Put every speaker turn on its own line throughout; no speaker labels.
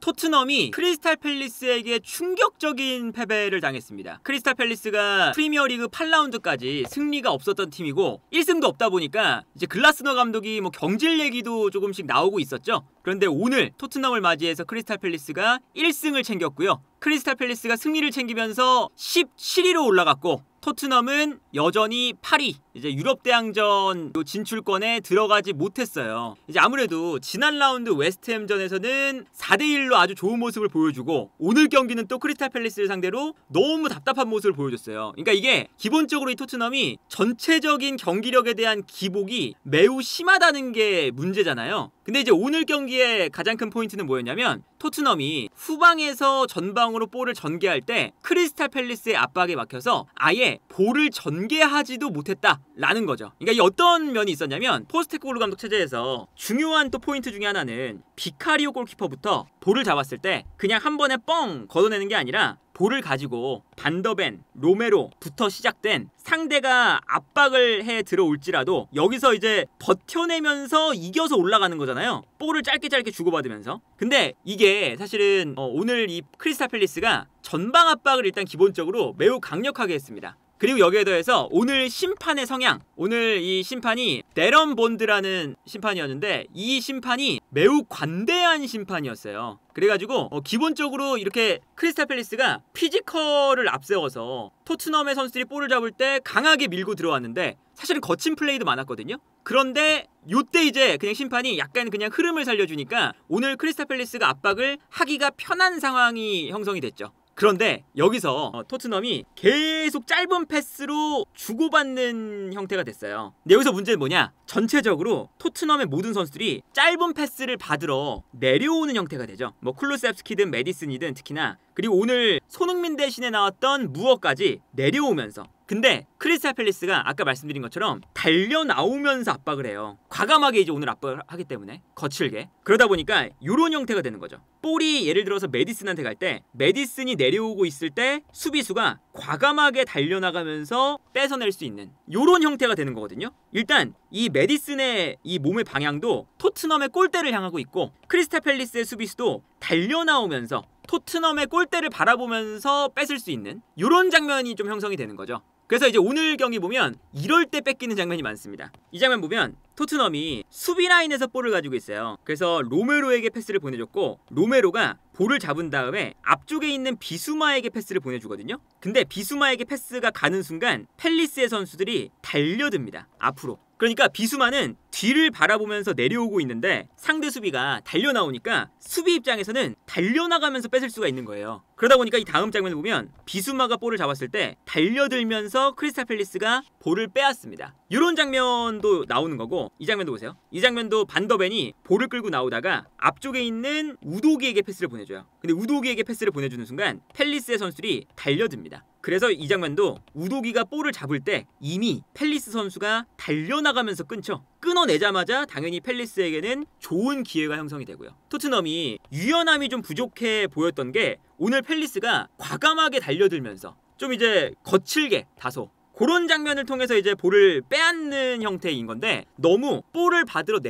토트넘이 크리스탈 팰리스에게 충격적인 패배를 당했습니다. 크리스탈 팰리스가 프리미어리그 8라운드까지 승리가 없었던 팀이고 1승도 없다 보니까 이제 글라스너 감독이 뭐 경질 얘기도 조금씩 나오고 있었죠. 그런데 오늘 토트넘을 맞이해서 크리스탈 팰리스가 1승을 챙겼고요. 크리스탈 팰리스가 승리를 챙기면서 17위로 올라갔고 토트넘은 여전히 8위, 이제 유럽 대항전 진출권에 들어가지 못했어요. 이제 아무래도 지난 라운드 웨스트햄전에서는 4대1로 아주 좋은 모습을 보여주고 오늘 경기는 또 크리스탈 팰리스를 상대로 너무 답답한 모습을 보여줬어요. 그러니까 이게 기본적으로 이 토트넘이 전체적인 경기력에 대한 기복이 매우 심하다는 게 문제잖아요. 근데 이제 오늘 경기의 가장 큰 포인트는 뭐였냐면 토트넘이 후방에서 전방으로 볼을 전개할 때 크리스탈 팰리스의 압박에 막혀서 아예 볼을 전개하지도 못했다라는 거죠. 그러니까 이 어떤 면이 있었냐면 포스테코글루 감독 체제에서 중요한 또 포인트 중에 하나는 비카리오 골키퍼부터 볼을 잡았을 때 그냥 한 번에 뻥 걷어내는 게 아니라 볼을 가지고 반더벤, 로메로부터 시작된 상대가 압박을 해 들어올지라도 여기서 이제 버텨내면서 이겨서 올라가는 거잖아요. 볼을 짧게 주고받으면서. 근데 이게 사실은 오늘 이 크리스탈 팰리스가 전방 압박을 일단 기본적으로 매우 강력하게 했습니다. 그리고 여기에 더해서 오늘 심판의 성향, 오늘 이 심판이 데런 본드라는 심판이었는데 이 심판이 매우 관대한 심판이었어요. 그래가지고 기본적으로 이렇게 크리스탈 팰리스가 피지컬을 앞세워서 토트넘의 선수들이 볼을 잡을 때 강하게 밀고 들어왔는데 사실은 거친 플레이도 많았거든요. 그런데 요때 이제 그냥 심판이 약간 그냥 흐름을 살려주니까 오늘 크리스탈 팰리스가 압박을 하기가 편한 상황이 형성이 됐죠. 그런데 여기서 토트넘이 계속 짧은 패스로 주고받는 형태가 됐어요. 근데 여기서 문제는 뭐냐? 전체적으로 토트넘의 모든 선수들이 짧은 패스를 받으러 내려오는 형태가 되죠. 뭐 쿨루셉스키든 메디슨이든 특히나. 그리고 오늘 손흥민 대신에 나왔던 무어까지 내려오면서 근데 크리스탈 팰리스가 아까 말씀드린 것처럼 달려 나오면서 압박을 해요. 과감하게 이제 오늘 압박을 하기 때문에 거칠게. 그러다 보니까 이런 형태가 되는 거죠. 볼이 예를 들어서 메디슨한테 갈 때 메디슨이 내려오고 있을 때 수비수가 과감하게 달려나가면서 뺏어낼 수 있는 이런 형태가 되는 거거든요. 일단 이 메디슨의 이 몸의 방향도 토트넘의 골대를 향하고 있고 크리스탈 팰리스의 수비수도 달려나오면서 토트넘의 골대를 바라보면서 뺏을 수 있는 이런 장면이 좀 형성이 되는 거죠. 그래서 이제 오늘 경기 보면 이럴 때 뺏기는 장면이 많습니다. 이 장면 보면 토트넘이 수비 라인에서 볼을 가지고 있어요. 그래서 로메로에게 패스를 보내줬고 로메로가 볼을 잡은 다음에 앞쪽에 있는 비수마에게 패스를 보내주거든요. 근데 비수마에게 패스가 가는 순간 팰리스의 선수들이 달려듭니다. 앞으로. 그러니까 비수마는 뒤를 바라보면서 내려오고 있는데 상대 수비가 달려나오니까 수비 입장에서는 달려나가면서 뺏을 수가 있는 거예요. 그러다 보니까 이 다음 장면을 보면 비수마가 볼을 잡았을 때 달려들면서 크리스탈 팰리스가 볼을 빼앗습니다. 이런 장면도 나오는 거고 이 장면도 보세요. 이 장면도 반더벤이 볼을 끌고 나오다가 앞쪽에 있는 우도기에게 패스를 보내줘요. 근데 우도기에게 패스를 보내주는 순간 팰리스의 선수들이 달려듭니다. 그래서 이 장면도 우도기가 볼을 잡을 때 이미 팰리스 선수가 달려나가면서 끊죠. 끊어내자마자 당연히 팰리스에게는 좋은 기회가 형성이 되고요. 토트넘이 유연함이 좀 부족해 보였던 게 오늘 팰리스가 과감하게 달려들면서 좀 이제 거칠게 다소 그런 장면을 통해서 이제 볼을 빼앗는 형태인 건데 너무 볼을 받으러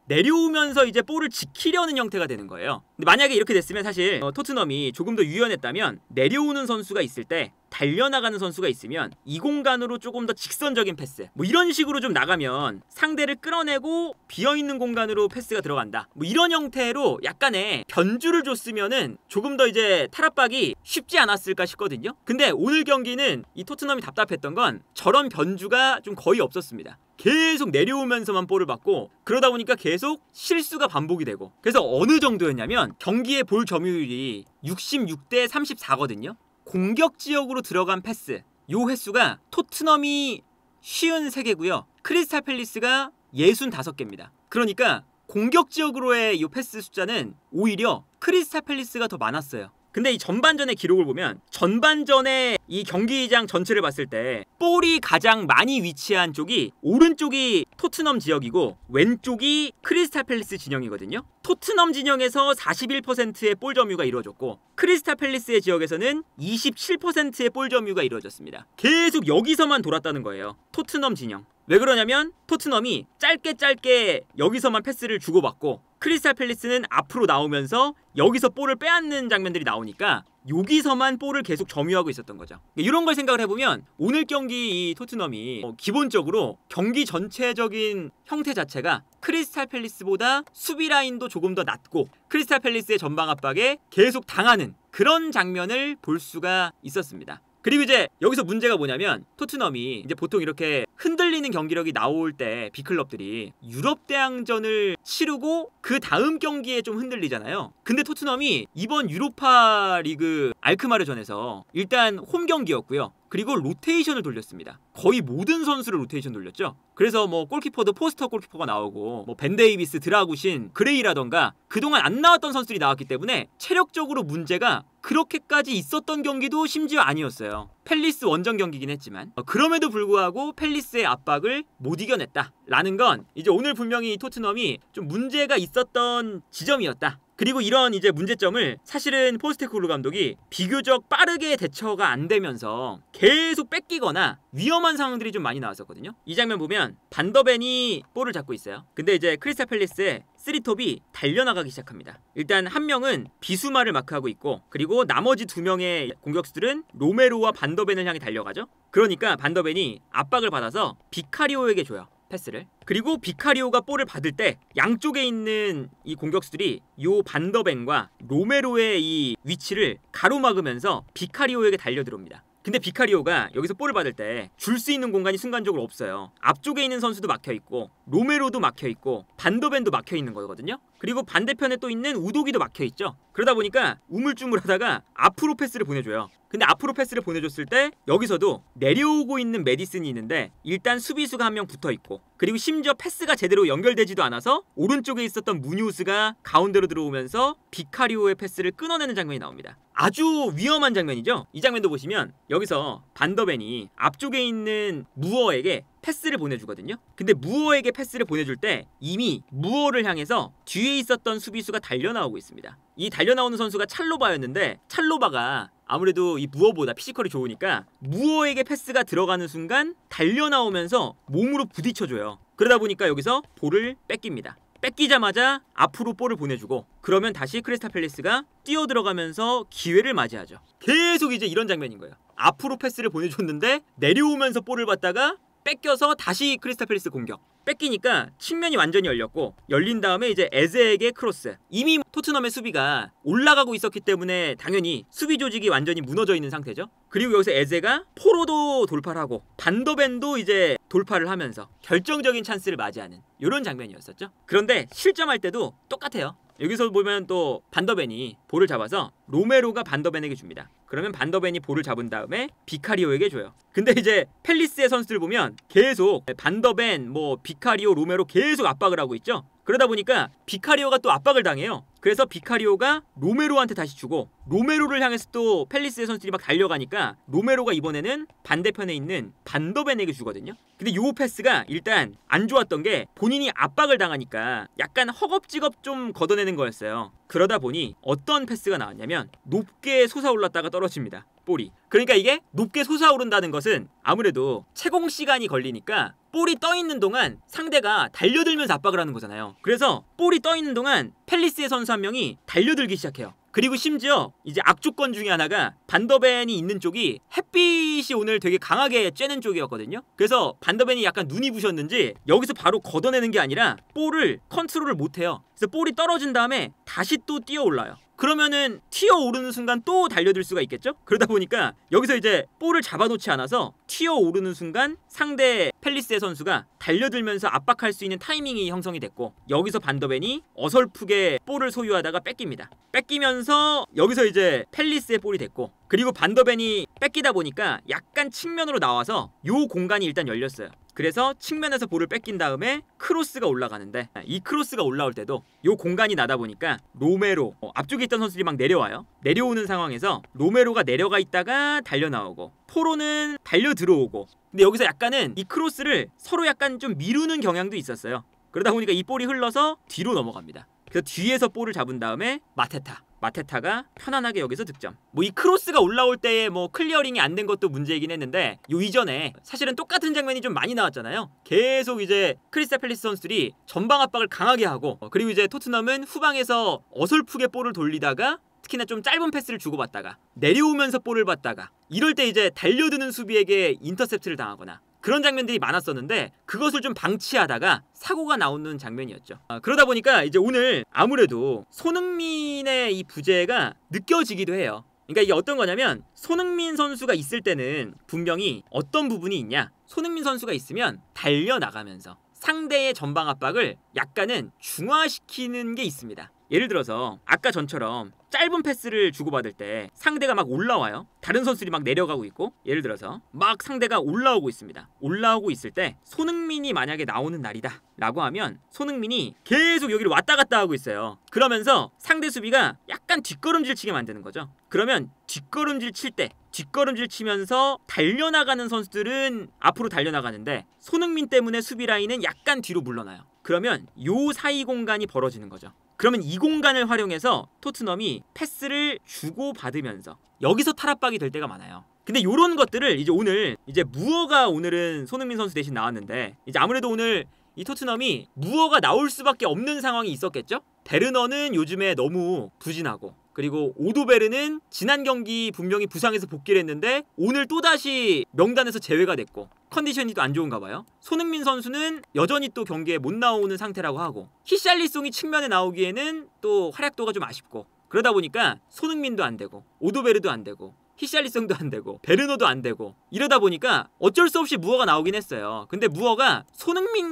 내려오면서 이제 볼을 지키려는 형태가 되는 거예요. 근데 만약에 이렇게 됐으면 사실 토트넘이 조금 더 유연했다면 내려오는 선수가 있을 때 달려나가는 선수가 있으면 이 공간으로 조금 더 직선적인 패스 뭐 이런 식으로 좀 나가면 상대를 끌어내고 비어있는 공간으로 패스가 들어간다 뭐 이런 형태로 약간의 변주를 줬으면은 조금 더 이제 탈압박이 쉽지 않았을까 싶거든요. 근데 오늘 경기는 이 토트넘이 답답했던 건 저런 변주가 좀 거의 없었습니다. 계속 내려오면서만 볼을 받고 그러다 보니까 계속 실수가 반복이 되고 그래서 어느 정도였냐면 경기의 볼 점유율이 66대 34거든요. 공격 지역으로 들어간 패스 요 횟수가 토트넘이 53개고요. 크리스탈 팰리스가 65개입니다. 그러니까 공격 지역으로의 이 패스 숫자는 오히려 크리스탈 팰리스가 더 많았어요. 근데 이 전반전의 기록을 보면 전반전에 이 경기장 전체를 봤을 때 볼이 가장 많이 위치한 쪽이 오른쪽이 토트넘 지역이고 왼쪽이 크리스탈 팰리스 진영이거든요. 토트넘 진영에서 41%의 볼 점유가 이루어졌고 크리스탈 팰리스의 지역에서는 27%의 볼 점유가 이루어졌습니다. 계속 여기서만 돌았다는 거예요. 토트넘 진영. 왜 그러냐면 토트넘이 짧게 여기서만 패스를 주고받고 크리스탈 팰리스는 앞으로 나오면서 여기서 볼을 빼앗는 장면들이 나오니까 여기서만 볼을 계속 점유하고 있었던 거죠. 이런 걸 생각을 해보면 오늘 경기 이 토트넘이 기본적으로 경기 전체적인 형태 자체가 크리스탈 팰리스보다 수비 라인도 조금 더 낮고 크리스탈 팰리스의 전방 압박에 계속 당하는 그런 장면을 볼 수가 있었습니다. 그리고 이제 여기서 문제가 뭐냐면 토트넘이 이제 보통 이렇게 흔들리는 경기력이 나올 때 빅클럽들이 유럽 대항전을 치르고 그 다음 경기에 좀 흔들리잖아요. 근데 토트넘이 이번 유로파 리그 알크마르전에서 일단 홈 경기였고요. 그리고 로테이션을 돌렸습니다. 거의 모든 선수를 로테이션 돌렸죠. 그래서 뭐 골키퍼도 포스터 골키퍼가 나오고 뭐 벤 데이비스, 드라구신, 그레이라던가 그동안 안 나왔던 선수들이 나왔기 때문에 체력적으로 문제가 그렇게까지 있었던 경기도 심지어 아니었어요. 팰리스 원정 경기긴 했지만 그럼에도 불구하고 팰리스의 압박을 못 이겨냈다라는 건 이제 오늘 분명히 토트넘이 좀 문제가 있었던 지점이었다. 그리고 이런 이제 문제점을 사실은 포스테코글루 감독이 비교적 빠르게 대처가 안 되면서 계속 뺏기거나 위험한 상황들이 좀 많이 나왔었거든요. 이 장면 보면 반더벤이 볼을 잡고 있어요. 근데 이제 크리스탈 팰리스의 쓰리톱이 달려나가기 시작합니다. 일단 한 명은 비수마를 마크하고 있고 그리고 나머지 두 명의 공격수들은 로메로와 반더벤을 향해 달려가죠. 그러니까 반더벤이 압박을 받아서 비카리오에게 줘요. 패스를. 그리고 비카리오가 볼을 받을 때 양쪽에 있는 이 공격수들이 요 반더벤과 로메로의 이 위치를 가로막으면서 비카리오에게 달려들어옵니다. 근데 비카리오가 여기서 볼을 받을 때 줄 수 있는 공간이 순간적으로 없어요. 앞쪽에 있는 선수도 막혀있고 로메로도 막혀있고 반더벤도 막혀있는 거거든요. 그리고 반대편에 또 있는 우도기도 막혀있죠. 그러다 보니까 우물쭈물하다가 앞으로 패스를 보내줘요. 근데 앞으로 패스를 보내줬을 때 여기서도 내려오고 있는 메디슨이 있는데 일단 수비수가 한 명 붙어있고 그리고 심지어 패스가 제대로 연결되지도 않아서 오른쪽에 있었던 무니우스가 가운데로 들어오면서 비카리오의 패스를 끊어내는 장면이 나옵니다. 아주 위험한 장면이죠. 이 장면도 보시면 여기서 반더벤이 앞쪽에 있는 무어에게 패스를 보내주거든요. 근데 무어에게 패스를 보내줄 때 이미 무어를 향해서 뒤에 있었던 수비수가 달려나오고 있습니다. 이 달려나오는 선수가 찰로바였는데 찰로바가 아무래도 이 무어보다 피지컬이 좋으니까 무어에게 패스가 들어가는 순간 달려나오면서 몸으로 부딪혀줘요. 그러다 보니까 여기서 볼을 뺏깁니다. 뺏기자마자 앞으로 볼을 보내주고 그러면 다시 크리스탈 팰리스가 뛰어들어가면서 기회를 맞이하죠. 계속 이제 이런 장면인 거예요. 앞으로 패스를 보내줬는데 내려오면서 볼을 받다가 뺏겨서 다시 크리스탈 팰리스 공격. 뺏기니까 측면이 완전히 열렸고 열린 다음에 이제 에제에게 크로스. 이미 토트넘의 수비가 올라가고 있었기 때문에 당연히 수비 조직이 완전히 무너져 있는 상태죠. 그리고 여기서 에제가 포로도 돌파를 하고 반더벤도 이제 돌파를 하면서 결정적인 찬스를 맞이하는 이런 장면이었었죠. 그런데 실점할 때도 똑같아요. 여기서 보면 또 반더벤이 볼을 잡아서 로메로가 반더벤에게 줍니다. 그러면 반더벤이 볼을 잡은 다음에 비카리오에게 줘요. 근데 이제 팰리스의 선수들 보면 계속 반더벤, 뭐 비카리오, 로메로 계속 압박을 하고 있죠. 그러다 보니까 비카리오가 또 압박을 당해요. 그래서 비카리오가 로메로한테 다시 주고 로메로를 향해서 또 팰리스의 선수들이 막 달려가니까 로메로가 이번에는 반대편에 있는 반더벤에게 주거든요. 근데 요 패스가 일단 안 좋았던 게 본인이 압박을 당하니까 약간 허겁지겁 좀 걷어내는 거였어요. 그러다 보니 어떤 패스가 나왔냐면 높게 솟아올랐다가 떨어집니다. 볼이. 그러니까 이게 높게 솟아오른다는 것은 아무래도 채공 시간이 걸리니까 볼이 떠있는 동안 상대가 달려들면서 압박을 하는 거잖아요. 그래서 볼이 떠있는 동안 팰리스의 선수 한 명이 달려들기 시작해요. 그리고 심지어 이제 악조건 중에 하나가 반더벤이 있는 쪽이 햇빛이 오늘 되게 강하게 쬐는 쪽이었거든요. 그래서 반더벤이 약간 눈이 부셨는지 여기서 바로 걷어내는 게 아니라 볼을 컨트롤을 못해요. 그래서 볼이 떨어진 다음에 다시 또 뛰어올라요. 그러면은 튀어오르는 순간 또 달려들 수가 있겠죠? 그러다 보니까 여기서 이제 볼을 잡아놓지 않아서 튀어오르는 순간 상대 팰리스의 선수가 달려들면서 압박할 수 있는 타이밍이 형성이 됐고 여기서 반더벤이 어설프게 볼을 소유하다가 뺏깁니다. 뺏기면서 여기서 이제 팰리스의 볼이 됐고 그리고 반더벤이 뺏기다 보니까 약간 측면으로 나와서 요 공간이 일단 열렸어요. 그래서 측면에서 볼을 뺏긴 다음에 크로스가 올라가는데 이 크로스가 올라올 때도 요 공간이 나다 보니까 로메로 앞쪽에 있던 선수들이 막 내려와요. 내려오는 상황에서 로메로가 내려가 있다가 달려 나오고 포로는 달려 들어오고 근데 여기서 약간은 이 크로스를 서로 약간 좀 미루는 경향도 있었어요. 그러다 보니까 이 볼이 흘러서 뒤로 넘어갑니다. 그래서 뒤에서 볼을 잡은 다음에 마테타 마테타가 편안하게 여기서 득점. 뭐 이 크로스가 올라올 때에 뭐 클리어링이 안 된 것도 문제이긴 했는데 요 이전에 사실은 똑같은 장면이 좀 많이 나왔잖아요. 계속 이제 크리스탈 팰리스 선수들이 전방 압박을 강하게 하고 그리고 이제 토트넘은 후방에서 어설프게 볼을 돌리다가 특히나 좀 짧은 패스를 주고받다가 내려오면서 볼을 받다가 이럴 때 이제 달려드는 수비에게 인터셉트를 당하거나 그런 장면들이 많았었는데 그것을 좀 방치하다가 사고가 나오는 장면이었죠. 그러다 보니까 이제 오늘 아무래도 손흥민의 이 부재가 느껴지기도 해요. 그러니까 이게 어떤 거냐면 손흥민 선수가 있을 때는 분명히 어떤 부분이 있냐, 손흥민 선수가 있으면 달려나가면서 상대의 전방 압박을 약간은 중화시키는 게 있습니다. 예를 들어서 아까 전처럼 짧은 패스를 주고받을 때 상대가 막 올라와요. 다른 선수들이 막 내려가고 있고 예를 들어서 막 상대가 올라오고 있습니다. 올라오고 있을 때 손흥민이 만약에 나오는 날이다 라고 하면 손흥민이 계속 여기를 왔다 갔다 하고 있어요. 그러면서 상대 수비가 약간 뒷걸음질 치게 만드는 거죠. 그러면 뒷걸음질 칠 때 뒷걸음질 치면서 달려나가는 선수들은 앞으로 달려나가는데 손흥민 때문에 수비 라인은 약간 뒤로 물러나요. 그러면 요 사이 공간이 벌어지는 거죠. 그러면 이 공간을 활용해서 토트넘이 패스를 주고받으면서 여기서 탈압박이 될 때가 많아요. 근데 요런 것들을 이제 오늘 이제 무어가 오늘은 손흥민 선수 대신 나왔는데 이제 아무래도 오늘 이 토트넘이 무어가 나올 수밖에 없는 상황이 있었겠죠? 베르너는 요즘에 너무 부진하고 그리고 오도베르는 지난 경기 분명히 부상해서 복귀를 했는데 오늘 또다시 명단에서 제외가 됐고 컨디션이 또 안 좋은가 봐요. 손흥민 선수는 여전히 또 경기에 못 나오는 상태라고 하고 히샬리송이 측면에 나오기에는 또 활약도가 좀 아쉽고 그러다 보니까 손흥민도 안 되고 오도베르도 안 되고 히샬리송도 안 되고 베르너도 안 되고 이러다 보니까 어쩔 수 없이 무어가 나오긴 했어요. 근데 무어가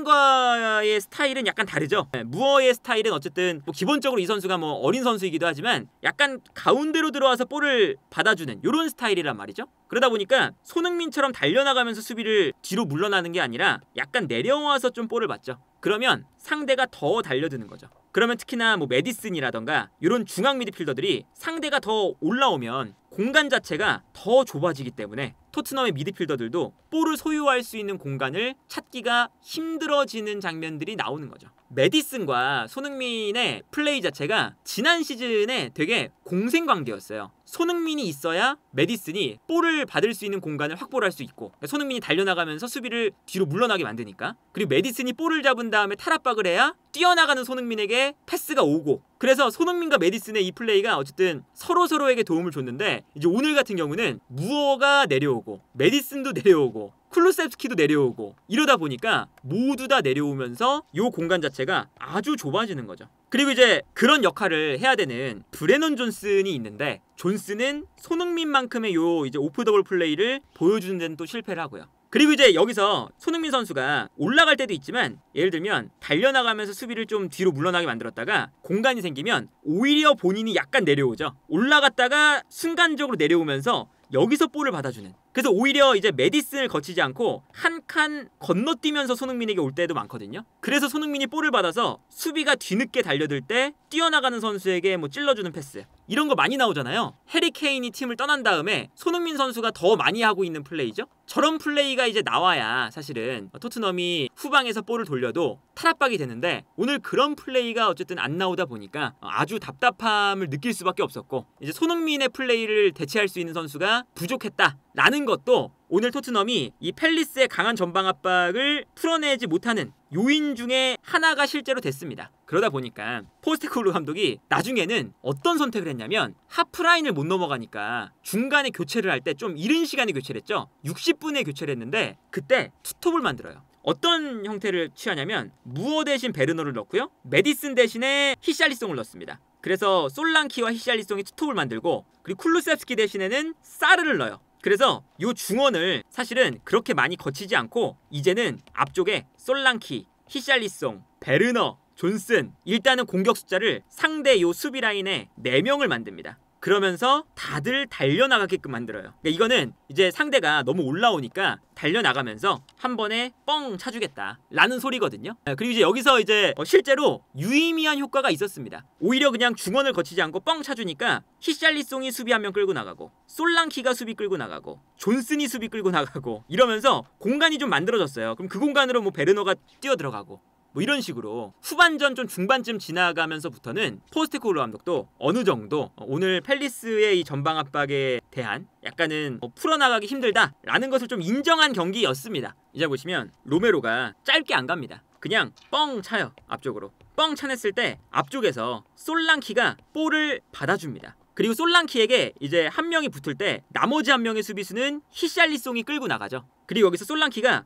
손흥민과의 스타일은 약간 다르죠. 무어의 스타일은 어쨌든 뭐 기본적으로 이 선수가 뭐 어린 선수이기도 하지만 약간 가운데로 들어와서 볼을 받아주는 이런 스타일이란 말이죠. 그러다 보니까 손흥민처럼 달려나가면서 수비를 뒤로 물러나는 게 아니라 약간 내려와서 좀 볼을 받죠. 그러면 상대가 더 달려드는 거죠. 그러면 특히나 뭐 메디슨이라던가 이런 중앙 미드필더들이 상대가 더 올라오면 공간 자체가 더 좁아지기 때문에 토트넘의 미드필더들도 볼을 소유할 수 있는 공간을 찾기가 힘들어지는 장면들이 나오는 거죠. 메디슨과 손흥민의 플레이 자체가 지난 시즌에 되게 공생관계였어요. 손흥민이 있어야 메디슨이 볼을 받을 수 있는 공간을 확보를 할 수 있고 손흥민이 달려나가면서 수비를 뒤로 물러나게 만드니까 그리고 메디슨이 볼을 잡은 다음에 탈압박을 해야 뛰어나가는 손흥민에게 패스가 오고 그래서 손흥민과 메디슨의 이 플레이가 어쨌든 서로서로에게 도움을 줬는데 이제 오늘 같은 경우는 무어가 내려오고 메디슨도 내려오고 쿨루셉스키도 내려오고 이러다 보니까 모두 다 내려오면서 이 공간 자체가 아주 좁아지는 거죠. 그리고 이제 그런 역할을 해야 되는 브레넌 존슨이 있는데 존슨은 손흥민만큼의 요 이제 오프 더블 플레이를 보여주는 데는 또 실패를 하고요. 그리고 이제 여기서 손흥민 선수가 올라갈 때도 있지만 예를 들면 달려나가면서 수비를 좀 뒤로 물러나게 만들었다가 공간이 생기면 오히려 본인이 약간 내려오죠. 올라갔다가 순간적으로 내려오면서 여기서 볼을 받아주는 그래서 오히려 이제 메디슨을 거치지 않고 한 칸 건너뛰면서 손흥민에게 올 때도 많거든요. 그래서 손흥민이 볼을 받아서 수비가 뒤늦게 달려들 때 뛰어나가는 선수에게 뭐 찔러주는 패스 이런 거 많이 나오잖아요. 해리 케인이 팀을 떠난 다음에 손흥민 선수가 더 많이 하고 있는 플레이죠. 저런 플레이가 이제 나와야 사실은 토트넘이 후방에서 볼을 돌려도 탈압박이 되는데 오늘 그런 플레이가 어쨌든 안 나오다 보니까 아주 답답함을 느낄 수밖에 없었고 이제 손흥민의 플레이를 대체할 수 있는 선수가 부족했다라는 것도 오늘 토트넘이 이 팰리스의 강한 전방 압박을 풀어내지 못하는 요인 중에 하나가 실제로 됐습니다. 그러다 보니까 포스테코글루 감독이 나중에는 어떤 선택을 했냐면 하프라인을 못 넘어가니까 중간에 교체를 할 때 좀 이른 시간에 교체를 했죠. 60분에 교체를 했는데 그때 투톱을 만들어요. 어떤 형태를 취하냐면 무어 대신 베르너를 넣고요. 메디슨 대신에 히샬리송을 넣습니다. 그래서 솔랑키와 히샬리송이 투톱을 만들고 그리고 쿨루셉스키 대신에는 사르를 넣어요. 그래서 요 중원을 사실은 그렇게 많이 거치지 않고 이제는 앞쪽에 솔랑키, 히샬리송, 베르너, 존슨 일단은 공격 숫자를 상대 요 수비 라인에 4명을 만듭니다. 그러면서 다들 달려나가게끔 만들어요. 그러니까 이거는 이제 상대가 너무 올라오니까 달려나가면서 한 번에 뻥 차주겠다 라는 소리거든요. 그리고 이제 여기서 이제 실제로 유의미한 효과가 있었습니다. 오히려 그냥 중원을 거치지 않고 뻥 차주니까 히샬리송이 수비 한 명 끌고 나가고 솔랑키가 수비 끌고 나가고 존슨이 수비 끌고 나가고 이러면서 공간이 좀 만들어졌어요. 그럼 그 공간으로 뭐 베르너가 뛰어들어가고 뭐 이런 식으로 후반전 좀 중반쯤 지나가면서부터는 포스테코글루 감독도 어느 정도 오늘 팰리스의 이 전방 압박에 대한 약간은 풀어나가기 힘들다라는 것을 좀 인정한 경기였습니다. 이제 보시면 로메로가 짧게 안 갑니다. 그냥 뻥 차요. 앞쪽으로 뻥 차냈을 때 앞쪽에서 솔랑키가 볼을 받아줍니다. 그리고 솔랑키에게 이제 한 명이 붙을 때 나머지 한 명의 수비수는 히샬리송이 끌고 나가죠. 그리고 여기서 솔랑키가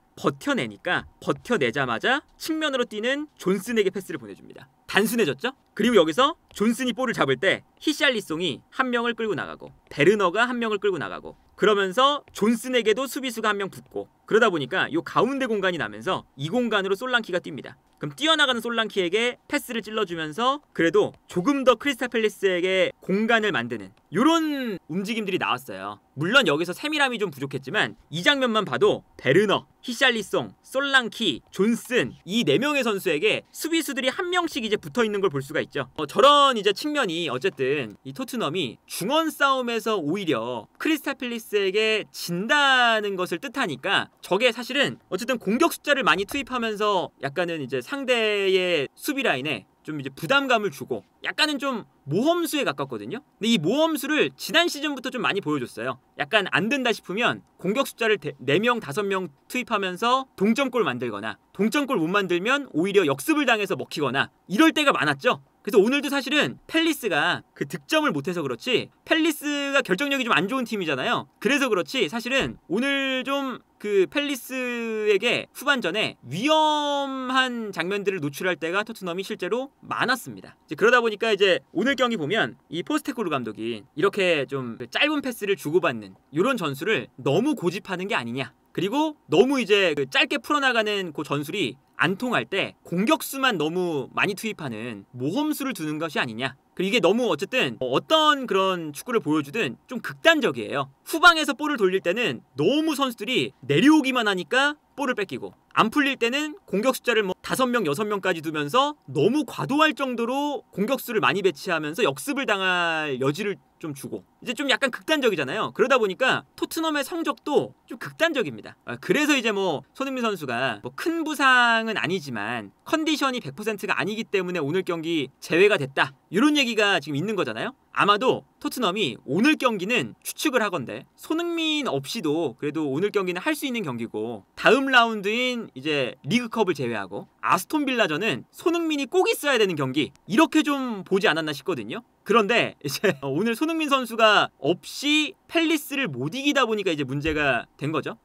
버텨내자마자 측면으로 뛰는 존슨에게 패스를 보내줍니다. 단순해졌죠? 그리고 여기서 존슨이 볼을 잡을 때 히샬리송이 한 명을 끌고 나가고 베르너가 한 명을 끌고 나가고 그러면서 존슨에게도 수비수가 한 명 붙고 그러다 보니까 이 가운데 공간이 나면서 이 공간으로 솔랑키가 뜁니다. 그럼 뛰어나가는 솔랑키에게 패스를 찔러주면서 그래도 조금 더 크리스탈 팰리스에게 공간을 만드는 이런 움직임들이 나왔어요. 물론 여기서 세밀함이 좀 부족했지만 이 장면만 봐도 베르너, 히샬리송, 솔랑키, 존슨 이 4명의 선수에게 수비수들이 한 명씩 이제 붙어있는 걸 볼 수가 있죠. 저런 이제 측면이 어쨌든 이 토트넘이 중원 싸움에서 오히려 크리스탈 팰리스에게 진다는 것을 뜻하니까 저게 사실은 어쨌든 공격 숫자를 많이 투입하면서 약간은 이제 상대의 수비 라인에 좀 이제 부담감을 주고 약간은 좀 모험수에 가깝거든요. 근데 이 모험수를 지난 시즌부터 좀 많이 보여줬어요. 약간 안 된다 싶으면 공격 숫자를 4명, 5명 투입하면서 동점골 만들거나 동점골 못 만들면 오히려 역습을 당해서 먹히거나 이럴 때가 많았죠. 그래서 오늘도 사실은 팰리스가 그 득점을 못해서 그렇지 팰리스가 결정력이 좀 안 좋은 팀이잖아요. 그래서 그렇지 사실은 오늘 좀 그 팰리스에게 후반전에 위험한 장면들을 노출할 때가 토트넘이 실제로 많았습니다. 이제 그러다 보니까 이제 오늘 경기 보면 이 포스테코글루 감독이 이렇게 좀 짧은 패스를 주고받는 이런 전술을 너무 고집하는 게 아니냐. 그리고 너무 이제 그 짧게 풀어나가는 그 전술이 안 통할 때 공격수만 너무 많이 투입하는 모험수를 두는 것이 아니냐. 그리고 이게 너무 어쨌든 어떤 그런 축구를 보여주든 좀 극단적이에요. 후방에서 볼을 돌릴 때는 너무 선수들이 내려오기만 하니까 볼을 뺏기고 안 풀릴 때는 공격 숫자를 5명, 6명까지 두면서 너무 과도할 정도로 공격수를 많이 배치하면서 역습을 당할 여지를 좀 주고 이제 좀 약간 극단적이잖아요. 그러다 보니까 토트넘의 성적도 좀 극단적입니다. 그래서 이제 손흥민 선수가 큰 부상은 아니지만 컨디션이 100%가 아니기 때문에 오늘 경기 제외가 됐다. 이런 얘기가 지금 있는 거잖아요. 아마도 토트넘이 오늘 경기는 추측을 하건대 손흥민 없이도 그래도 오늘 경기는 할 수 있는 경기고 다음 라운드인 이제 리그컵을 제외하고 아스톤빌라전은 손흥민이 꼭 있어야 되는 경기 이렇게 좀 보지 않았나 싶거든요. 그런데 이제 오늘 손흥민 선수가 없이 팰리스를 못 이기다 보니까 이제 문제가 된 거죠.